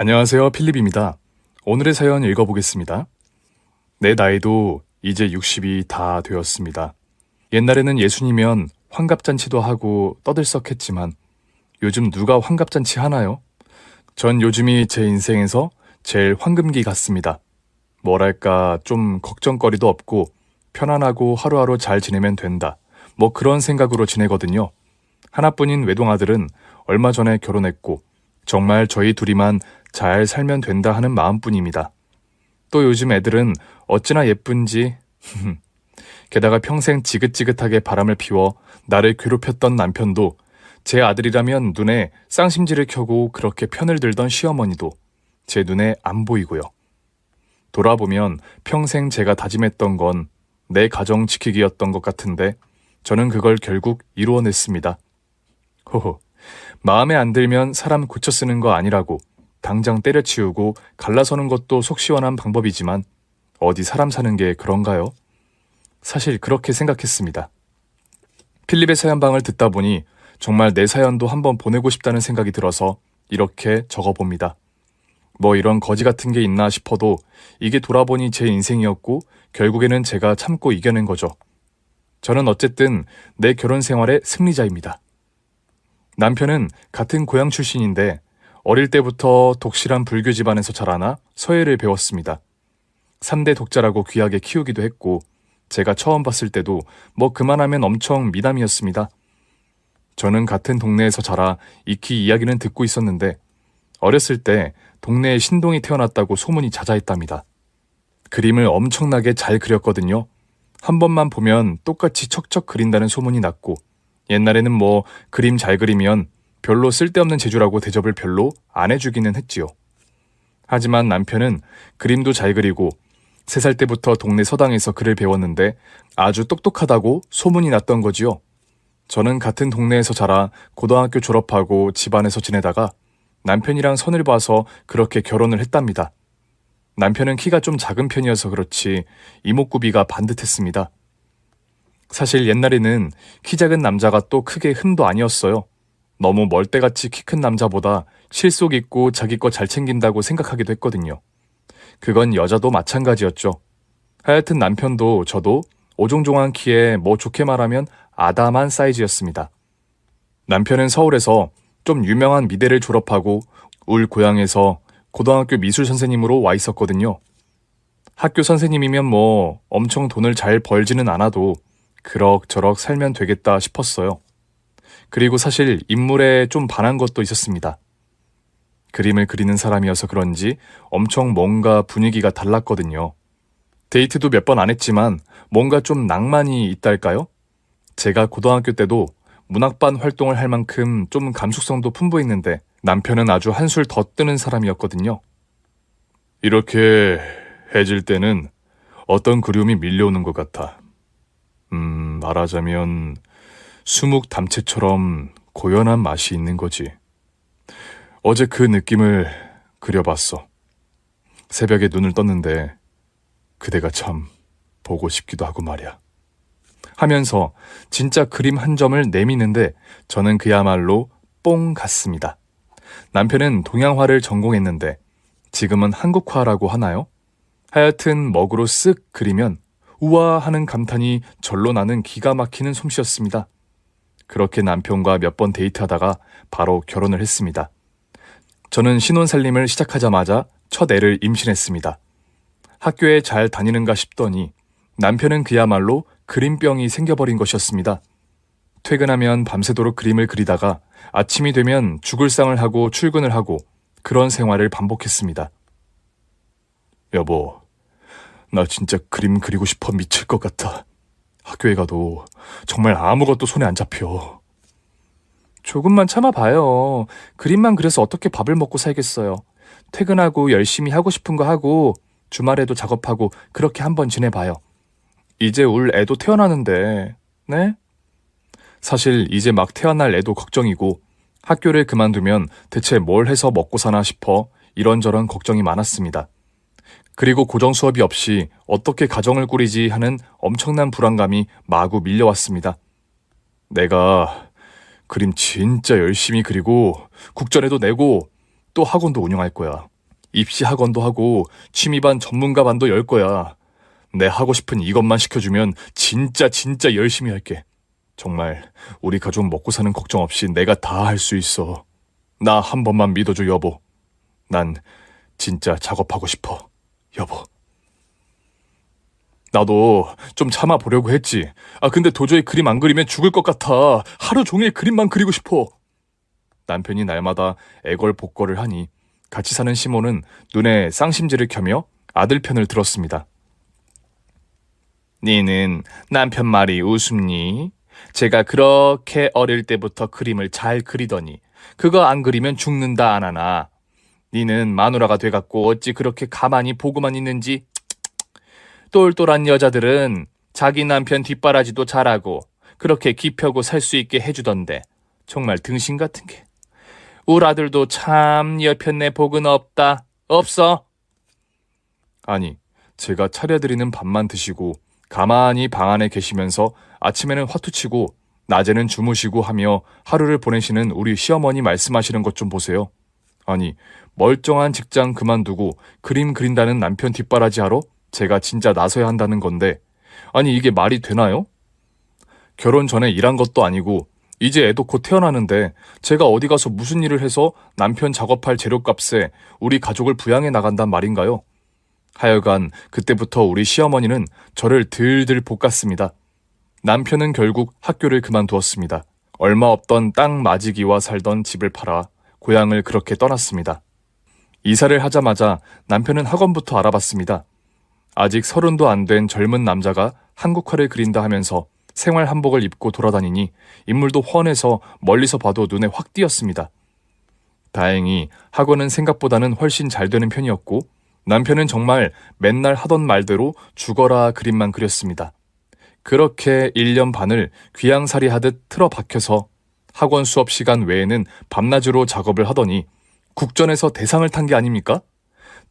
안녕하세요, 필립입니다. 오늘의 사연 읽어보겠습니다. 내 나이도 이제 60이 다 되었습니다. 옛날에는 예순이면 환갑잔치도 하고 떠들썩했지만 요즘 누가 환갑잔치 하나요? 전 요즘이 제 인생에서 제일 황금기 같습니다. 뭐랄까 좀 걱정거리도 없고 편안하고 하루하루 잘 지내면 된다. 뭐 그런 생각으로 지내거든요. 하나뿐인 외동아들은 얼마 전에 결혼했고 정말 저희 둘이만 잘 살면 된다 하는 마음뿐입니다. 또 요즘 애들은 어찌나 예쁜지 게다가 평생 지긋지긋하게 바람을 피워 나를 괴롭혔던 남편도 제 아들이라면 눈에 쌍심지를 켜고 그렇게 편을 들던 시어머니도 제 눈에 안 보이고요. 돌아보면 평생 제가 다짐했던 건 내 가정 지키기였던 것 같은데 저는 그걸 결국 이루어냈습니다. 호호, 마음에 안 들면 사람 고쳐 쓰는 거 아니라고 당장 때려치우고 갈라서는 것도 속 시원한 방법이지만 어디 사람 사는 게 그런가요? 사실 그렇게 생각했습니다. 필립의 사연방을 듣다 보니 정말 내 사연도 한번 보내고 싶다는 생각이 들어서 이렇게 적어봅니다. 뭐 이런 거지 같은 게 있나 싶어도 이게 돌아보니 제 인생이었고 결국에는 제가 참고 이겨낸 거죠. 저는 어쨌든 내 결혼 생활의 승리자입니다. 남편은 같은 고향 출신인데 어릴 때부터 독실한 불교 집안에서 자라나 서예를 배웠습니다. 3대 독자라고 귀하게 키우기도 했고 제가 처음 봤을 때도 뭐 그만하면 엄청 미남이었습니다. 저는 같은 동네에서 자라 익히 이야기는 듣고 있었는데 어렸을 때 동네에 신동이 태어났다고 소문이 자자했답니다. 그림을 엄청나게 잘 그렸거든요. 한 번만 보면 똑같이 척척 그린다는 소문이 났고 옛날에는 뭐 그림 잘 그리면 별로 쓸데없는 재주라고 대접을 별로 안 해주기는 했지요. 하지만 남편은 그림도 잘 그리고 3살 때부터 동네 서당에서 글을 배웠는데 아주 똑똑하다고 소문이 났던 거지요. 저는 같은 동네에서 자라 고등학교 졸업하고 집안에서 지내다가 남편이랑 선을 봐서 그렇게 결혼을 했답니다. 남편은 키가 좀 작은 편이어서 그렇지 이목구비가 반듯했습니다. 사실 옛날에는 키 작은 남자가 또 크게 흠도 아니었어요. 너무 멀대같이 키 큰 남자보다 실속 있고 자기 거 잘 챙긴다고 생각하기도 했거든요. 그건 여자도 마찬가지였죠. 하여튼 남편도 저도 오종종한 키에 뭐 좋게 말하면 아담한 사이즈였습니다. 남편은 서울에서 좀 유명한 미대를 졸업하고 울 고향에서 고등학교 미술 선생님으로 와 있었거든요. 학교 선생님이면 뭐 엄청 돈을 잘 벌지는 않아도 그럭저럭 살면 되겠다 싶었어요. 그리고 사실 인물에 좀 반한 것도 있었습니다. 그림을 그리는 사람이어서 그런지 엄청 뭔가 분위기가 달랐거든요. 데이트도 몇 번 안 했지만 뭔가 좀 낭만이 있달까요? 제가 고등학교 때도 문학반 활동을 할 만큼 좀 감수성도 풍부했는데 남편은 아주 한술 더 뜨는 사람이었거든요. 이렇게 해질 때는 어떤 그리움이 밀려오는 것 같아. 말하자면 수묵 담채처럼 고연한 맛이 있는 거지. 어제 그 느낌을 그려봤어. 새벽에 눈을 떴는데 그대가 참 보고 싶기도 하고 말이야. 하면서 진짜 그림 한 점을 내미는데 저는 그야말로 뽕 같습니다. 남편은 동양화를 전공했는데 지금은 한국화라고 하나요? 하여튼 먹으로 쓱 그리면 우와 하는 감탄이 절로 나는 기가 막히는 솜씨였습니다. 그렇게 남편과 몇 번 데이트하다가 바로 결혼을 했습니다. 저는 신혼살림을 시작하자마자 첫 애를 임신했습니다. 학교에 잘 다니는가 싶더니 남편은 그야말로 그림병이 생겨버린 것이었습니다. 퇴근하면 밤새도록 그림을 그리다가 아침이 되면 죽을 상을 하고 출근을 하고 그런 생활을 반복했습니다. 여보, 나 진짜 그림 그리고 싶어 미칠 것 같아. 학교에 가도 정말 아무것도 손에 안 잡혀. 조금만 참아봐요. 그림만 그려서 어떻게 밥을 먹고 살겠어요. 퇴근하고 열심히 하고 싶은 거 하고 주말에도 작업하고 그렇게 한번 지내봐요. 이제 울 애도 태어나는데, 네? 사실 이제 막 태어날 애도 걱정이고 학교를 그만두면 대체 뭘 해서 먹고 사나 싶어 이런저런 걱정이 많았습니다. 그리고 고정 수업이 없이 어떻게 가정을 꾸리지 하는 엄청난 불안감이 마구 밀려왔습니다. 내가 그림 진짜 열심히 그리고 국전에도 내고 또 학원도 운영할 거야. 입시 학원도 하고 취미반 전문가반도 열 거야. 내 하고 싶은 이것만 시켜주면 진짜 열심히 할게. 정말 우리 가족 먹고 사는 걱정 없이 내가 다 할 수 있어. 나 한 번만 믿어줘, 여보. 난 진짜 작업하고 싶어, 여보. 나도 좀 참아보려고 했지. 근데 도저히 그림 안 그리면 죽을 것 같아. 하루 종일 그림만 그리고 싶어. 남편이 날마다 애걸복걸을 하니 같이 사는 시모는 눈에 쌍심지를 켜며 아들 편을 들었습니다. 니는 남편 말이 우습니? 제가 그렇게 어릴 때부터 그림을 잘 그리더니 그거 안 그리면 죽는다 안 하나. 니는 마누라가 돼갖고 어찌 그렇게 가만히 보고만 있는지. 똘똘한 여자들은 자기 남편 뒷바라지도 잘하고 그렇게 기펴고 살 수 있게 해주던데 정말 등신 같은 게. 우리 아들도 참 여편네 복은 없다. 없어? 아니, 제가 차려드리는 밥만 드시고 가만히 방 안에 계시면서 아침에는 화투치고 낮에는 주무시고 하며 하루를 보내시는 우리 시어머니 말씀하시는 것 좀 보세요. 아니, 멀쩡한 직장 그만두고 그림 그린다는 남편 뒷바라지 하러 제가 진짜 나서야 한다는 건데, 아니 이게 말이 되나요? 결혼 전에 일한 것도 아니고 이제 애도 곧 태어나는데 제가 어디 가서 무슨 일을 해서 남편 작업할 재료값에 우리 가족을 부양해 나간단 말인가요? 하여간 그때부터 우리 시어머니는 저를 들들 볶았습니다. 남편은 결국 학교를 그만두었습니다. 얼마 없던 땅 마지기와 살던 집을 팔아 고향을 그렇게 떠났습니다. 이사를 하자마자 남편은 학원부터 알아봤습니다. 아직 30도 안 된 젊은 남자가 한국화를 그린다 하면서 생활 한복을 입고 돌아다니니 인물도 훤해서 멀리서 봐도 눈에 확 띄었습니다. 다행히 학원은 생각보다는 훨씬 잘 되는 편이었고 남편은 정말 맨날 하던 말대로 죽어라 그림만 그렸습니다. 그렇게 1년 반을 귀양살이 하듯 틀어박혀서 학원 수업 시간 외에는 밤낮으로 작업을 하더니 국전에서 대상을 탄 게 아닙니까?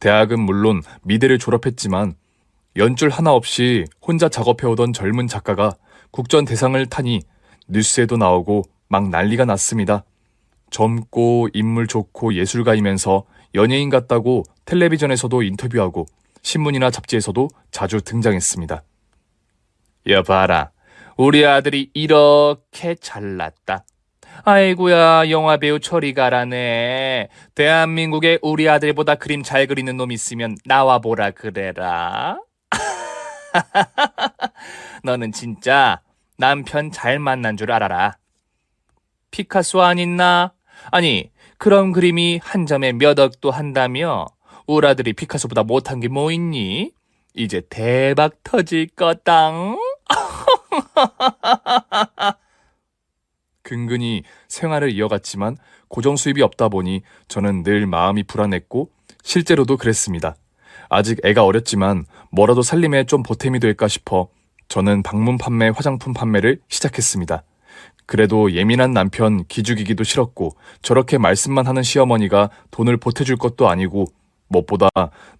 대학은 물론 미대를 졸업했지만 연줄 하나 없이 혼자 작업해오던 젊은 작가가 국전 대상을 타니 뉴스에도 나오고 막 난리가 났습니다. 젊고 인물 좋고 예술가이면서 연예인 같다고 텔레비전에서도 인터뷰하고 신문이나 잡지에서도 자주 등장했습니다. 여봐라, 우리 아들이 이렇게 잘났다. 아이고야, 영화배우 저리가라네. 대한민국에 우리 아들보다 그림 잘 그리는 놈 있으면 나와보라 그래라. 너는 진짜 남편 잘 만난 줄 알아라. 피카소 안 있나? 아니, 그런 그림이 한 점에 몇 억도 한다며? 우리 아들이 피카소보다 못한 게 뭐 있니? 이제 대박 터질 거당. 근근히 생활을 이어갔지만 고정 수입이 없다 보니 저는 늘 마음이 불안했고 실제로도 그랬습니다. 아직 애가 어렸지만 뭐라도 살림에 좀 보탬이 될까 싶어 저는 방문 판매, 화장품 판매를 시작했습니다. 그래도 예민한 남편 기죽이기도 싫었고 저렇게 말씀만 하는 시어머니가 돈을 보태줄 것도 아니고 무엇보다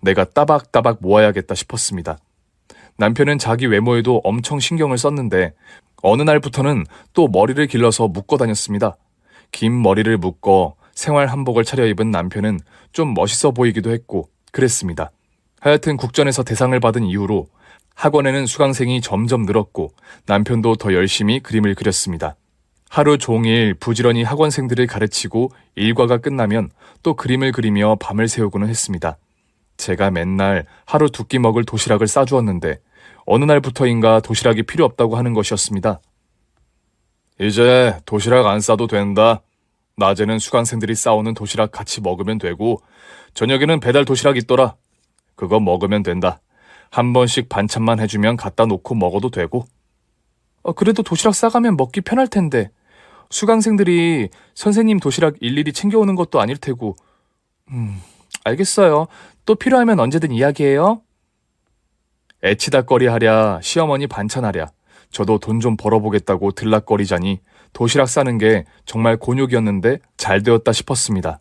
내가 따박따박 모아야겠다 싶었습니다. 남편은 자기 외모에도 엄청 신경을 썼는데 어느 날부터는 또 머리를 길러서 묶어 다녔습니다. 긴 머리를 묶어 생활 한복을 차려입은 남편은 좀 멋있어 보이기도 했고 그랬습니다. 하여튼 국전에서 대상을 받은 이후로 학원에는 수강생이 점점 늘었고 남편도 더 열심히 그림을 그렸습니다. 하루 종일 부지런히 학원생들을 가르치고 일과가 끝나면 또 그림을 그리며 밤을 새우고는 했습니다. 제가 맨날 하루 두 끼 먹을 도시락을 싸주었는데 어느 날부터인가 도시락이 필요 없다고 하는 것이었습니다. 이제 도시락 안 싸도 된다. 낮에는 수강생들이 싸오는 도시락 같이 먹으면 되고 저녁에는 배달 도시락 있더라. 그거 먹으면 된다. 한 번씩 반찬만 해주면 갖다 놓고 먹어도 되고. 그래도 도시락 싸가면 먹기 편할 텐데 수강생들이 선생님 도시락 일일이 챙겨오는 것도 아닐 테고. 알겠어요. 또 필요하면 언제든 이야기해요. 애치다거리 하랴 시어머니 반찬하랴 저도 돈 좀 벌어보겠다고 들락거리자니 도시락 싸는 게 정말 곤욕이었는데 잘 되었다 싶었습니다.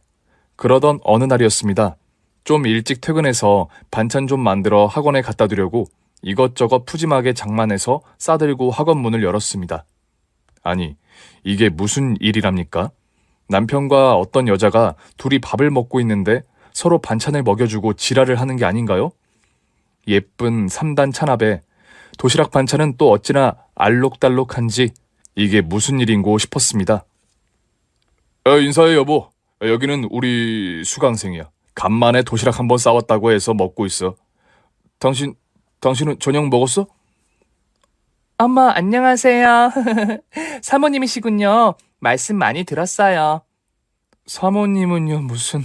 그러던 어느 날이었습니다. 좀 일찍 퇴근해서 반찬 좀 만들어 학원에 갖다 두려고 이것저것 푸짐하게 장만해서 싸들고 학원 문을 열었습니다. 아니, 이게 무슨 일이랍니까? 남편과 어떤 여자가 둘이 밥을 먹고 있는데 서로 반찬을 먹여주고 지랄을 하는 게 아닌가요? 예쁜 3단 찬압에 도시락 반찬은 또 어찌나 알록달록한지 이게 무슨 일인고 싶었습니다. 인사해 여보. 여기는 우리 수강생이야. 간만에 도시락 한번 싸왔다고 해서 먹고 있어. 당신은 저녁 먹었어? 어머, 안녕하세요. 사모님이시군요. 말씀 많이 들었어요. 사모님은요, 무슨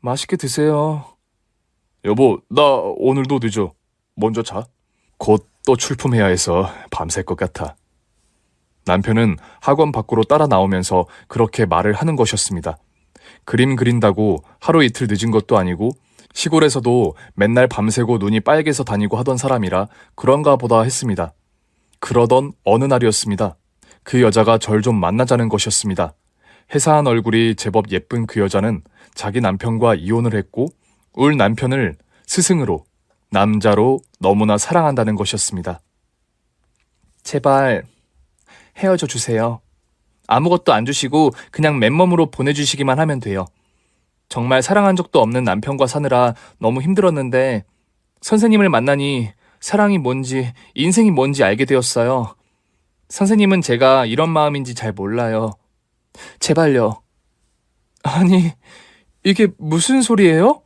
맛있게 드세요. 여보, 나 오늘도 늦어. 먼저 자. 곧 또 출품해야 해서 밤샐 것 같아. 남편은 학원 밖으로 따라 나오면서 그렇게 말을 하는 것이었습니다. 그림 그린다고 하루 이틀 늦은 것도 아니고 시골에서도 맨날 밤새고 눈이 빨개서 다니고 하던 사람이라 그런가 보다 했습니다. 그러던 어느 날이었습니다. 그 여자가 절 좀 만나자는 것이었습니다. 해사한 얼굴이 제법 예쁜 그 여자는 자기 남편과 이혼을 했고 울 남편을 스승으로 남자로 너무나 사랑한다는 것이었습니다. 제발 헤어져 주세요. 아무것도 안 주시고 그냥 맨몸으로 보내주시기만 하면 돼요. 정말 사랑한 적도 없는 남편과 사느라 너무 힘들었는데 선생님을 만나니 사랑이 뭔지 인생이 뭔지 알게 되었어요. 선생님은 제가 이런 마음인지 잘 몰라요. 제발요. 아니, 이게 무슨 소리예요?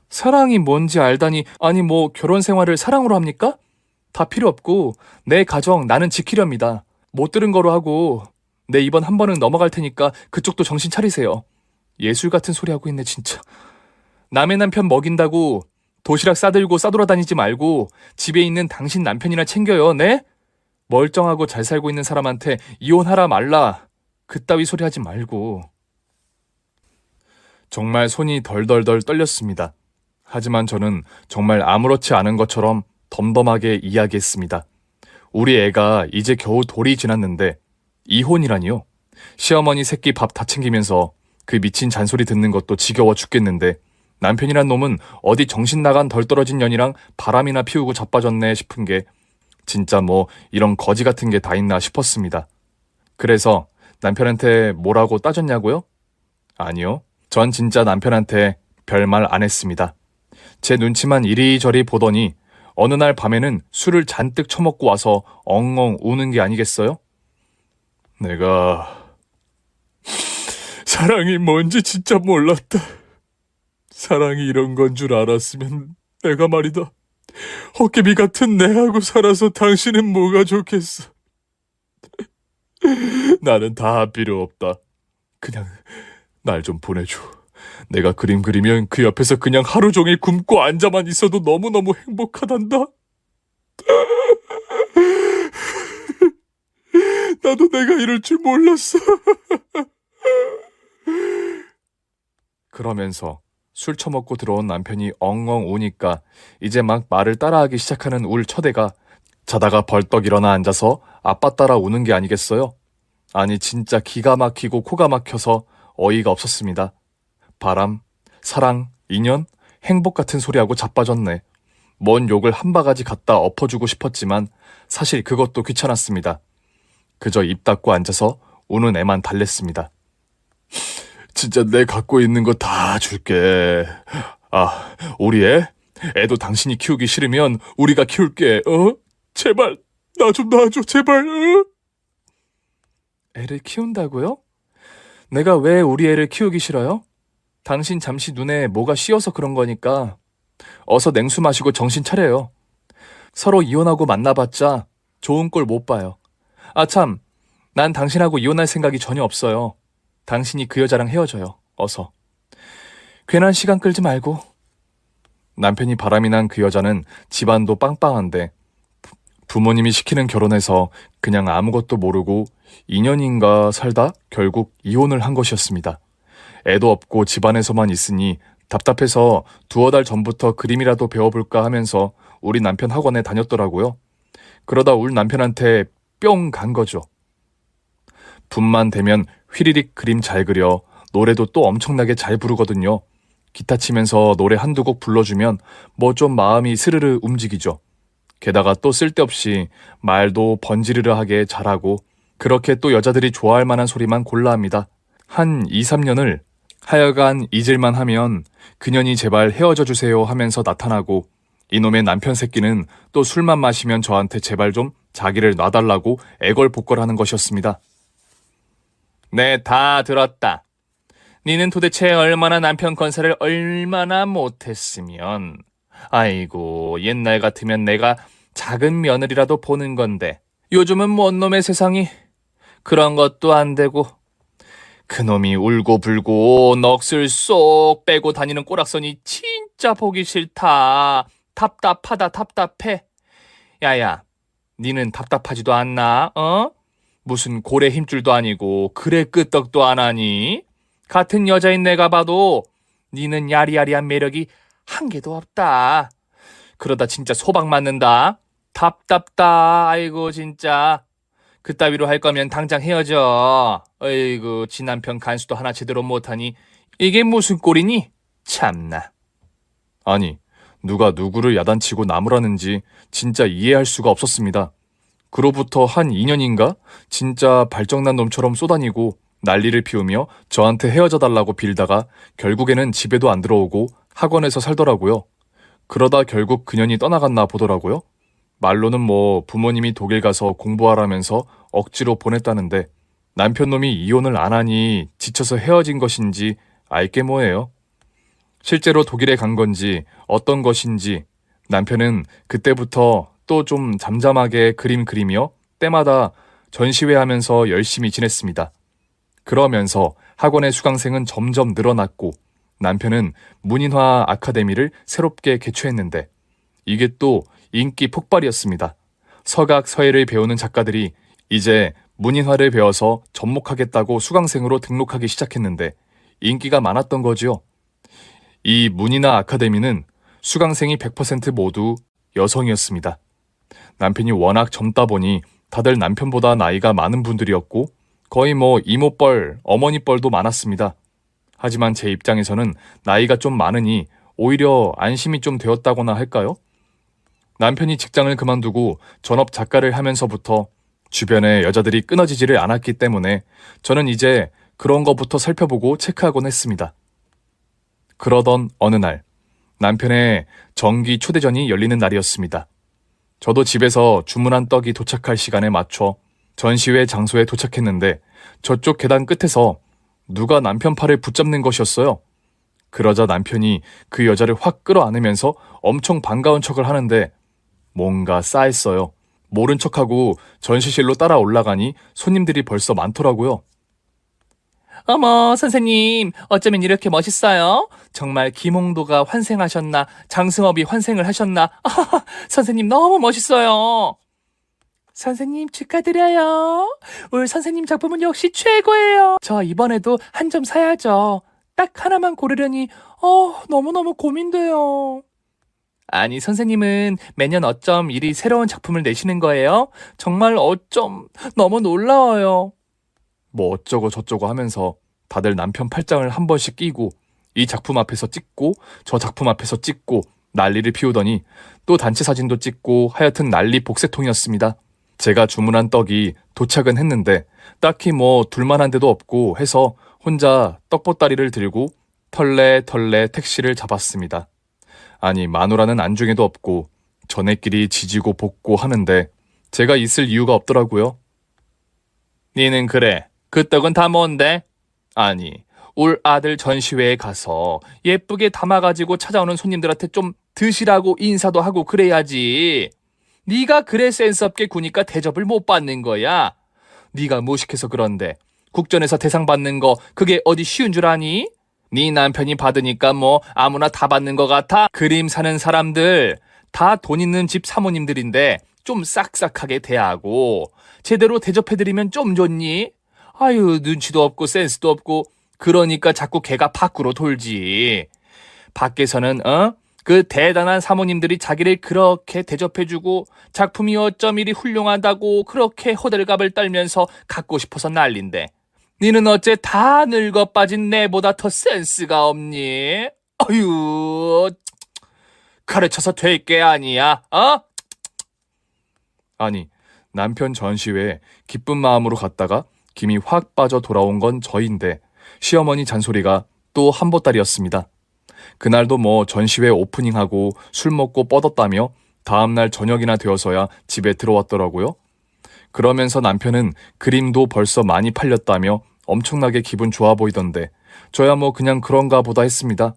사랑이 뭔지 알다니, 아니 뭐 결혼 생활을 사랑으로 합니까? 다 필요 없고 내 가정 나는 지키렵니다. 못 들은 거로 하고 내 이번 한 번은 넘어갈 테니까 그쪽도 정신 차리세요. 예술 같은 소리 하고 있네 진짜. 남의 남편 먹인다고 도시락 싸들고 싸돌아다니지 말고 집에 있는 당신 남편이나 챙겨요. 네? 멀쩡하고 잘 살고 있는 사람한테 이혼하라 말라 그따위 소리 하지 말고. 정말 손이 덜덜덜 떨렸습니다. 하지만 저는 정말 아무렇지 않은 것처럼 덤덤하게 이야기했습니다. 우리 애가 이제 겨우 돌이 지났는데 이혼이라니요? 시어머니 새끼 밥 다 챙기면서 그 미친 잔소리 듣는 것도 지겨워 죽겠는데 남편이란 놈은 어디 정신 나간 덜 떨어진 년이랑 바람이나 피우고 자빠졌네 싶은 게 진짜 뭐 이런 거지 같은 게 다 있나 싶었습니다. 그래서 남편한테 뭐라고 따졌냐고요? 아니요. 전 진짜 남편한테 별말 안 했습니다. 제 눈치만 이리저리 보더니 어느 날 밤에는 술을 잔뜩 처먹고 와서 엉엉 우는 게 아니겠어요? 내가 사랑이 뭔지 진짜 몰랐다. 사랑이 이런 건 줄 알았으면 내가 말이다. 헛개비 같은 내하고 살아서 당신은 뭐가 좋겠어. 나는 다 필요 없다. 그냥 날 좀 보내줘. 내가 그림 그리면 그 옆에서 그냥 하루 종일 굶고 앉아만 있어도 너무너무 행복하단다. 나도 내가 이럴 줄 몰랐어. 그러면서 술 처먹고 들어온 남편이 엉엉 우니까 이제 막 말을 따라하기 시작하는 울 첫애가 자다가 벌떡 일어나 앉아서 아빠 따라 우는 게 아니겠어요? 아니 진짜 기가 막히고 코가 막혀서 어이가 없었습니다. 바람, 사랑, 인연, 행복 같은 소리하고 자빠졌네. 뭔 욕을 한 바가지 갖다 엎어주고 싶었지만 사실 그것도 귀찮았습니다. 그저 입 닫고 앉아서 우는 애만 달랬습니다. 진짜 내 갖고 있는 거 다 줄게. 아, 우리 애? 애도 당신이 키우기 싫으면 우리가 키울게. 제발 나 좀 놔줘 제발. 애를 키운다고요? 내가 왜 우리 애를 키우기 싫어요? 당신 잠시 눈에 뭐가 씌어서 그런 거니까 어서 냉수 마시고 정신 차려요. 서로 이혼하고 만나봤자 좋은 꼴 못 봐요. 아 참, 난 당신하고 이혼할 생각이 전혀 없어요. 당신이 그 여자랑 헤어져요. 어서. 괜한 시간 끌지 말고. 남편이 바람이 난 그 여자는 집안도 빵빵한데 부모님이 시키는 결혼해서 그냥 아무것도 모르고 2년인가 살다 결국 이혼을 한 것이었습니다. 애도 없고 집안에서만 있으니 답답해서 두어 달 전부터 그림이라도 배워볼까 하면서 우리 남편 학원에 다녔더라고요. 그러다 울 남편한테 뿅 간 거죠. 붐만 되면 휘리릭 그림 잘 그려, 노래도 또 엄청나게 잘 부르거든요. 기타 치면서 노래 한두 곡 불러주면 뭐 좀 마음이 스르르 움직이죠. 게다가 또 쓸데없이 말도 번지르르하게 잘하고 그렇게 또 여자들이 좋아할 만한 소리만 골라 합니다. 한 2, 3년을 하여간 잊을만 하면 그년이 제발 헤어져 주세요 하면서 나타나고 이놈의 남편 새끼는 또 술만 마시면 저한테 제발 좀 자기를 놔달라고 애걸복걸하는 것이었습니다. 네, 다 들었다. 니는 도대체 얼마나 남편 건사를 얼마나 못했으면. 아이고, 옛날 같으면 내가 작은 며느리라도 보는 건데 요즘은 뭔 놈의 세상이 그런 것도 안 되고 그놈이 울고불고 넋을 쏙 빼고 다니는 꼬락선이 진짜 보기 싫다. 답답하다 답답해. 야야, 니는 답답하지도 않나? 어? 무슨 고래 힘줄도 아니고 그래 끄떡도 안 하니? 같은 여자인 내가 봐도 니는 야리야리한 매력이 한 개도 없다. 그러다 진짜 소박 맞는다. 답답다. 아이고 진짜. 그따위로 할 거면 당장 헤어져. 어이구, 지 남편 간수도 하나 제대로 못하니 이게 무슨 꼴이니? 참나. 아니, 누가 누구를 야단치고 나무라는지 진짜 이해할 수가 없었습니다. 그로부터 한 2년인가 진짜 발정난 놈처럼 쏘다니고 난리를 피우며 저한테 헤어져 달라고 빌다가 결국에는 집에도 안 들어오고 학원에서 살더라고요. 그러다 결국 그년이 떠나갔나 보더라고요. 말로는 뭐 부모님이 독일 가서 공부하라면서 억지로 보냈다는데 남편 놈이 이혼을 안 하니 지쳐서 헤어진 것인지 알게 뭐예요. 실제로 독일에 간 건지 어떤 것인지 남편은 그때부터 또 좀 잠잠하게 그림 그리며 때마다 전시회하면서 열심히 지냈습니다. 그러면서 학원의 수강생은 점점 늘어났고 남편은 문인화 아카데미를 새롭게 개최했는데 이게 또 인기 폭발이었습니다. 서각, 서예를 배우는 작가들이 이제 문인화를 배워서 접목하겠다고 수강생으로 등록하기 시작했는데 인기가 많았던 거지요. 이 문인화 아카데미는 수강생이 100% 모두 여성이었습니다. 남편이 워낙 젊다 보니 다들 남편보다 나이가 많은 분들이었고 거의 뭐 이모뻘, 어머니뻘도 많았습니다. 하지만 제 입장에서는 나이가 좀 많으니 오히려 안심이 좀 되었다거나 할까요? 남편이 직장을 그만두고 전업 작가를 하면서부터 주변에 여자들이 끊어지지를 않았기 때문에 저는 이제 그런 것부터 살펴보고 체크하곤 했습니다. 그러던 어느 날 남편의 정기 초대전이 열리는 날이었습니다. 저도 집에서 주문한 떡이 도착할 시간에 맞춰 전시회 장소에 도착했는데 저쪽 계단 끝에서 누가 남편 팔을 붙잡는 것이었어요. 그러자 남편이 그 여자를 확 끌어안으면서 엄청 반가운 척을 하는데 뭔가 싸했어요. 모른 척하고 전시실로 따라 올라가니 손님들이 벌써 많더라고요. 어머, 선생님, 어쩌면 이렇게 멋있어요? 정말 김홍도가 환생하셨나, 장승업이 환생을 하셨나? 선생님 너무 멋있어요. 선생님 축하드려요. 올 선생님 작품은 역시 최고예요. 저 이번에도 한 점 사야죠. 딱 하나만 고르려니 너무너무 고민돼요. 아니, 선생님은 매년 어쩜 이리 새로운 작품을 내시는 거예요? 정말 어쩜 너무 놀라워요. 뭐 어쩌고 저쩌고 하면서 다들 남편 팔짱을 한 번씩 끼고 이 작품 앞에서 찍고 저 작품 앞에서 찍고 난리를 피우더니 또 단체 사진도 찍고 하여튼 난리 복세통이었습니다. 제가 주문한 떡이 도착은 했는데 딱히 뭐 둘만한 데도 없고 해서 혼자 떡보따리를 들고 털레 택시를 잡았습니다. 아니, 마누라는 안중에도 없고 전애끼리 지지고 볶고 하는데 제가 있을 이유가 없더라고요. 니는 그래, 그 떡은 다 뭔데? 아니, 울 아들 전시회에 가서 예쁘게 담아가지고 찾아오는 손님들한테 좀 드시라고 인사도 하고 그래야지. 네가 그래 센스 없게 구니까 대접을 못 받는 거야. 네가 무식해서 그런데 국전에서 대상 받는 거 그게 어디 쉬운 줄 아니? 네 남편이 받으니까 뭐 아무나 다 받는 거 같아? 그림 사는 사람들 다 돈 있는 집 사모님들인데 좀 싹싹하게 대하고 제대로 대접해드리면 좀 좋니? 아유, 눈치도 없고 센스도 없고 그러니까 자꾸 걔가 밖으로 돌지. 밖에서는 그 대단한 사모님들이 자기를 그렇게 대접해주고 작품이 어쩜 이리 훌륭하다고 그렇게 호들갑을 떨면서 갖고 싶어서 난린데 니는 어째 다 늙어 빠진 내보다 더 센스가 없니? 아유, 가르쳐서 될 게 아니야, 아니, 남편 전시회에 기쁜 마음으로 갔다가 김이 확 빠져 돌아온 건 저인데 시어머니 잔소리가 또 한보따리였습니다. 그날도 뭐 전시회 오프닝하고 술 먹고 뻗었다며 다음날 저녁이나 되어서야 집에 들어왔더라고요. 그러면서 남편은 그림도 벌써 많이 팔렸다며 엄청나게 기분 좋아 보이던데 저야 뭐 그냥 그런가 보다 했습니다.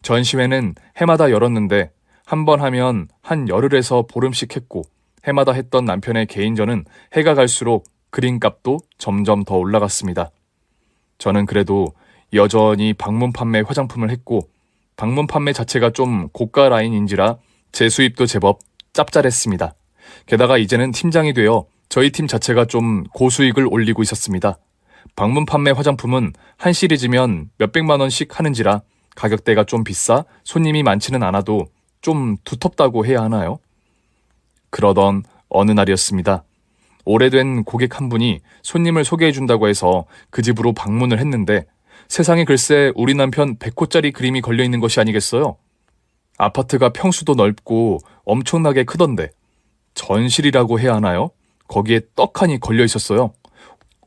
전시회는 해마다 열었는데 한 번 하면 한 열흘에서 보름씩 했고 해마다 했던 남편의 개인전은 해가 갈수록 그림값도 점점 더 올라갔습니다. 저는 그래도 여전히 방문 판매 화장품을 했고 방문 판매 자체가 좀 고가 라인인지라 제 수입도 제법 짭짤했습니다. 게다가 이제는 팀장이 되어 저희 팀 자체가 좀 고수익을 올리고 있었습니다. 방문 판매 화장품은 한 시리즈면 몇백만 원씩 하는지라 가격대가 좀 비싸 손님이 많지는 않아도 좀 두텁다고 해야 하나요? 그러던 어느 날이었습니다. 오래된 고객 한 분이 손님을 소개해준다고 해서 그 집으로 방문을 했는데 세상에 글쎄 우리 남편 100호짜리 그림이 걸려있는 것이 아니겠어요? 아파트가 평수도 넓고 엄청나게 크던데 전실이라고 해야 하나요? 거기에 떡하니 걸려있었어요.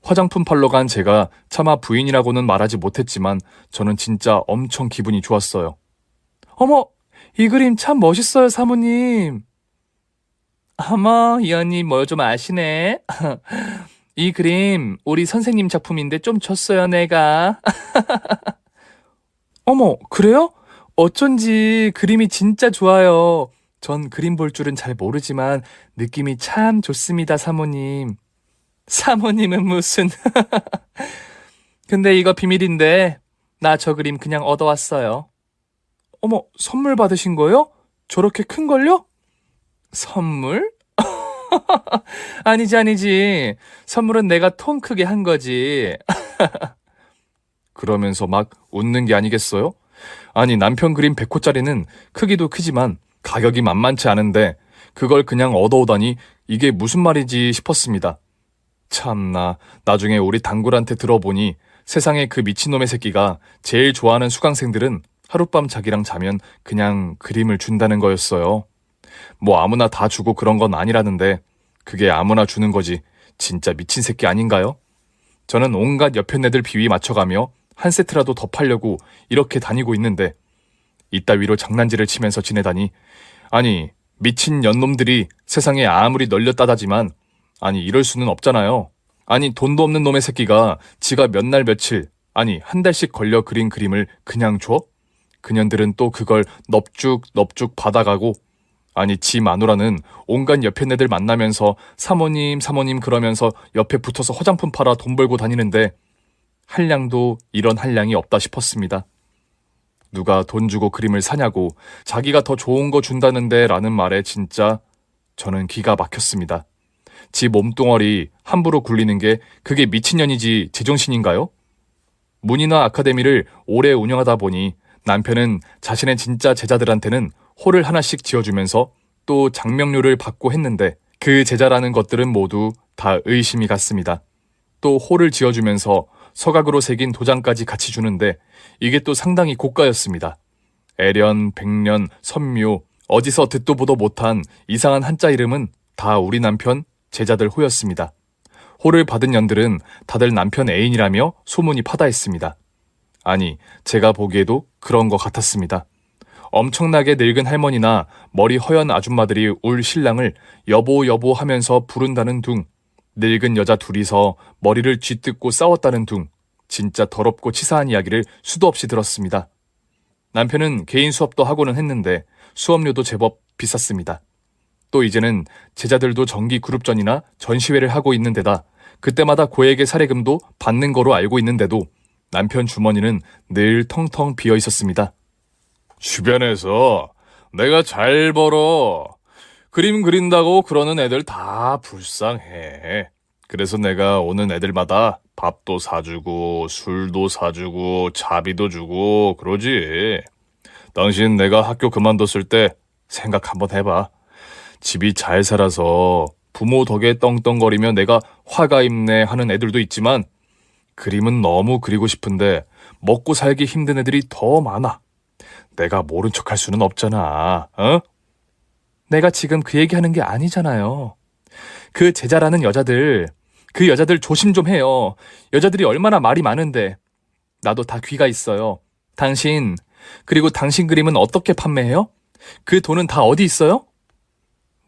화장품 팔러 간 제가 차마 부인이라고는 말하지 못했지만 저는 진짜 엄청 기분이 좋았어요. 어머, 이 그림 참 멋있어요, 사모님. 어머, 이 언니 뭘 좀 아시네. 이 그림 우리 선생님 작품인데 좀 줬어요, 내가. 어머, 그래요? 어쩐지 그림이 진짜 좋아요. 전 그림 볼 줄은 잘 모르지만 느낌이 참 좋습니다, 사모님. 사모님은 무슨... 근데 이거 비밀인데 나 저 그림 그냥 얻어왔어요. 어머, 선물 받으신 거요? 저렇게 큰 걸요? 선물? 아니지. 선물은 내가 통 크게 한 거지. 그러면서 막 웃는 게 아니겠어요? 아니, 남편 그림 100호짜리는 크기도 크지만 가격이 만만치 않은데 그걸 그냥 얻어오다니 이게 무슨 말이지 싶었습니다. 참나, 나중에 우리 단굴한테 들어보니 세상에 그 미친놈의 새끼가 제일 좋아하는 수강생들은 하룻밤 자기랑 자면 그냥 그림을 준다는 거였어요. 뭐 아무나 다 주고 그런 건 아니라는데 그게 아무나 주는 거지 진짜 미친 새끼 아닌가요? 저는 온갖 옆에 애들 비위 맞춰가며 한 세트라도 더 팔려고 이렇게 다니고 있는데 이따위로 장난질을 치면서 지내다니 아니 미친 연놈들이 세상에 아무리 널렸다다지만 아니 이럴 수는 없잖아요. 아니 돈도 없는 놈의 새끼가 지가 몇 날 며칠 아니 한 달씩 걸려 그린 그림을 그냥 줘? 그년들은 또 그걸 넙죽 받아가고 아니 지 마누라는 온갖 옆에 애들 만나면서 사모님 그러면서 옆에 붙어서 화장품 팔아 돈 벌고 다니는데 한량도 이런 한량이 없다 싶었습니다. 누가 돈 주고 그림을 사냐고 자기가 더 좋은 거 준다는데 라는 말에 진짜 저는 기가 막혔습니다. 지 몸뚱어리 함부로 굴리는 게 그게 미친년이지 제정신인가요? 문이나 아카데미를 오래 운영하다 보니 남편은 자신의 진짜 제자들한테는 홀을 하나씩 지어주면서 또 장명료를 받고 했는데 그 제자라는 것들은 모두 다 의심이 갔습니다. 또 홀을 지어주면서 서각으로 새긴 도장까지 같이 주는데 이게 또 상당히 고가였습니다. 애련, 백련, 선묘, 어디서 듣도 보도 못한 이상한 한자 이름은 다 우리 남편 제자들 호였습니다. 홀을 받은 년들은 다들 남편 애인이라며 소문이 파다했습니다. 아니, 제가 보기에도 그런 것 같았습니다. 엄청나게 늙은 할머니나 머리 허연 아줌마들이 울 신랑을 여보 하면서 부른다는 둥, 늙은 여자 둘이서 머리를 쥐뜯고 싸웠다는 둥, 진짜 더럽고 치사한 이야기를 수도 없이 들었습니다. 남편은 개인 수업도 하고는 했는데 수업료도 제법 비쌌습니다. 또 이제는 제자들도 정기 그룹전이나 전시회를 하고 있는 데다 그때마다 고액의 사례금도 받는 거로 알고 있는데도 남편 주머니는 늘 텅텅 비어 있었습니다. 주변에서 내가 잘 벌어 그림 그린다고 그러는 애들 다 불쌍해. 그래서 내가 오는 애들마다 밥도 사주고 술도 사주고 차비도 주고 그러지. 당신 내가 학교 그만뒀을 때 생각 한번 해봐. 집이 잘 살아서 부모 덕에 떵떵거리며 내가 화가 입네 하는 애들도 있지만 그림은 너무 그리고 싶은데 먹고 살기 힘든 애들이 더 많아. 내가 모른 척할 수는 없잖아. 어? 내가 지금 그 얘기하는 게 아니잖아요. 그 제자라는 여자들, 그 여자들 조심 좀 해요. 여자들이 얼마나 말이 많은데 나도 다 귀가 있어요. 그리고 당신 그림은 어떻게 판매해요? 그 돈은 다 어디 있어요?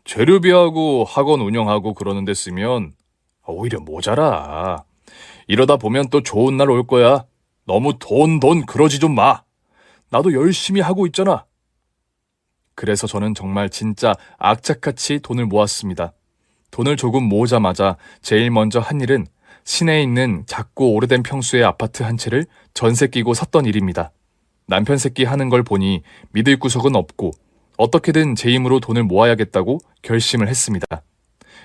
재료비하고 학원 운영하고 그러는 데 쓰면 오히려 모자라. 이러다 보면 또 좋은 날 올 거야. 너무 돈 그러지 좀 마. 나도 열심히 하고 있잖아. 그래서 저는 정말 진짜 악착같이 돈을 모았습니다. 돈을 조금 모으자마자 제일 먼저 한 일은 시내에 있는 작고 오래된 평수의 아파트 한 채를 전세 끼고 샀던 일입니다. 남편 새끼 하는 걸 보니 믿을 구석은 없고 어떻게든 제 힘으로 돈을 모아야겠다고 결심을 했습니다.